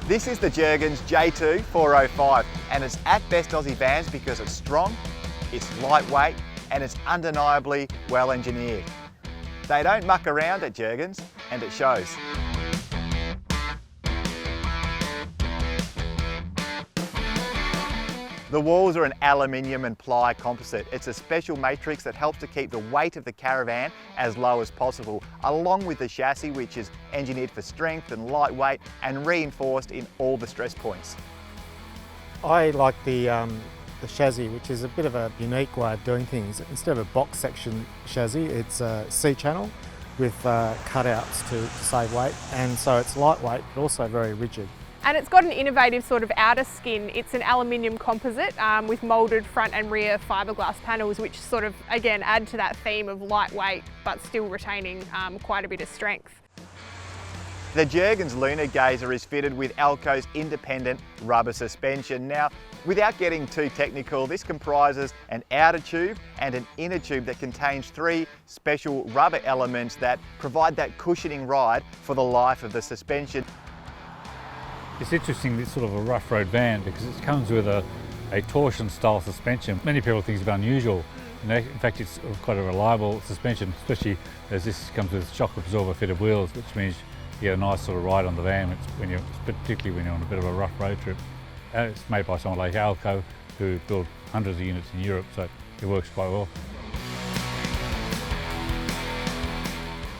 This is the Jurgens J2 405 and it's at Best Aussie Vans because it's strong, it's lightweight and it's undeniably well engineered. They don't muck around at Jurgens and it shows. The walls are an aluminium and ply composite. It's a special matrix that helps to keep the weight of the Caravan as low as possible, along with the chassis, which is engineered for strength and lightweight and reinforced in all the stress points. I like the chassis, which is a bit of a unique way of doing things. Instead of a box section chassis, it's a C-channel with cutouts to save weight, and so it's lightweight but also very rigid. And it's got an innovative sort of outer skin. It's an aluminium composite with moulded front and rear fiberglass panels, which sort of, again, add to that theme of lightweight but still retaining quite a bit of strength. The Jurgens Lunagazer is fitted with Alco's independent rubber suspension. Now, without getting too technical, this comprises an outer tube and an inner tube that contains 3 special rubber elements that provide that cushioning ride for the life of the suspension. It's interesting, this sort of a rough road van, because it comes with a torsion style suspension. Many people think it's unusual. In fact, it's quite a reliable suspension, especially as this comes with shock absorber fitted wheels, which means you get a nice sort of ride on the van, particularly when you're on a bit of a rough road trip. And it's made by someone like Alco, who build hundreds of units in Europe, so it works quite well.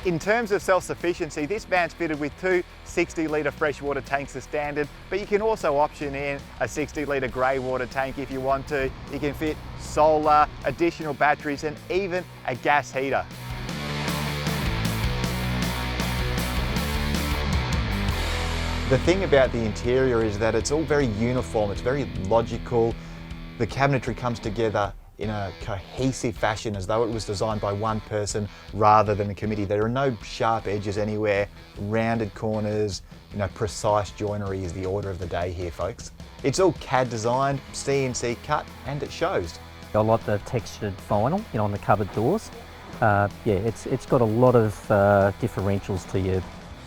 In terms of self-sufficiency, this van's fitted with 2 60-litre freshwater tanks as standard, but you can also option in a 60-litre grey water tank if you want to. You can fit solar, additional batteries and even a gas heater. The thing about the interior is that it's all very uniform, it's very logical. The cabinetry comes together in a cohesive fashion as though it was designed by one person rather than a committee. There are no sharp edges anywhere, rounded corners, precise joinery is the order of the day here, folks. It's all CAD designed, CNC cut, and it shows. I like the textured vinyl, on the cupboard doors. It's got a lot of differentials to your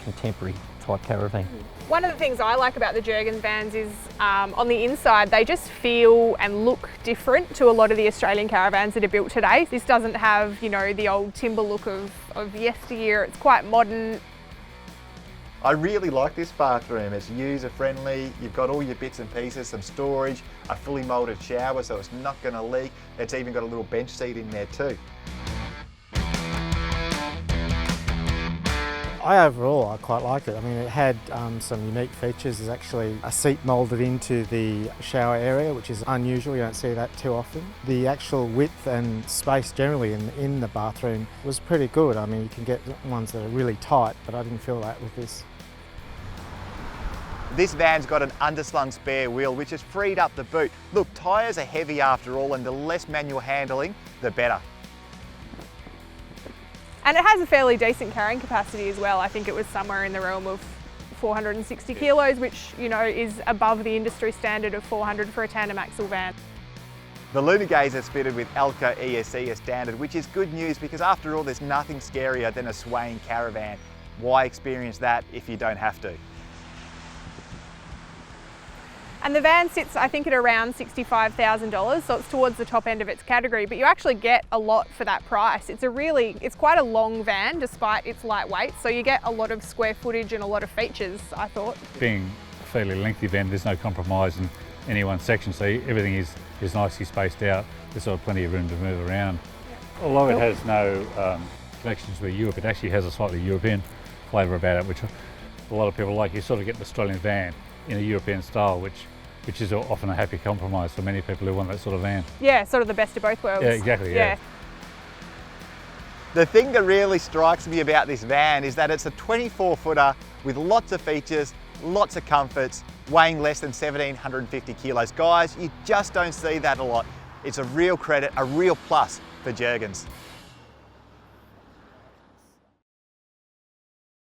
contemporary type caravan. One of the things I like about the Jurgens vans is on the inside they just feel and look different to a lot of the Australian caravans that are built today. This doesn't have, the old timber look of yesteryear. It's quite modern. I really like this bathroom. It's user friendly. You've got all your bits and pieces, some storage, a fully moulded shower so it's not going to leak. It's even got a little bench seat in there too. I quite like it. I mean, it had some unique features. There's actually a seat moulded into the shower area, which is unusual. You don't see that too often. The actual width and space generally in the bathroom was pretty good. I mean, you can get ones that are really tight, but I didn't feel that with this. This van's got an underslung spare wheel which has freed up the boot. Look, tyres are heavy after all, and the less manual handling, the better. And it has a fairly decent carrying capacity as well. I think it was somewhere in the realm of 460 kilos, which is above the industry standard of 400 for a tandem axle van. The Lunagazer is fitted with Alco ESC as standard, which is good news because after all there's nothing scarier than a swaying caravan. Why experience that if you don't have to? And the van sits, I think, at around $65,000, so it's towards the top end of its category, but you actually get a lot for that price. It's quite a long van despite its lightweight, so you get a lot of square footage and a lot of features, I thought. Being a fairly lengthy van, there's no compromise in any one section, so everything is nicely spaced out. There's sort of plenty of room to move around. Although it has no connections with Europe, it actually has a slightly European flavour about it, which a lot of people like. You sort of get an Australian van in a European style, which is often a happy compromise for many people who want that sort of van. Yeah, sort of the best of both worlds. Yeah, exactly, yeah. The thing that really strikes me about this van is that it's a 24-footer with lots of features, lots of comforts, weighing less than 1,750 kilos. Guys, you just don't see that a lot. It's a real credit, a real plus for Jurgens.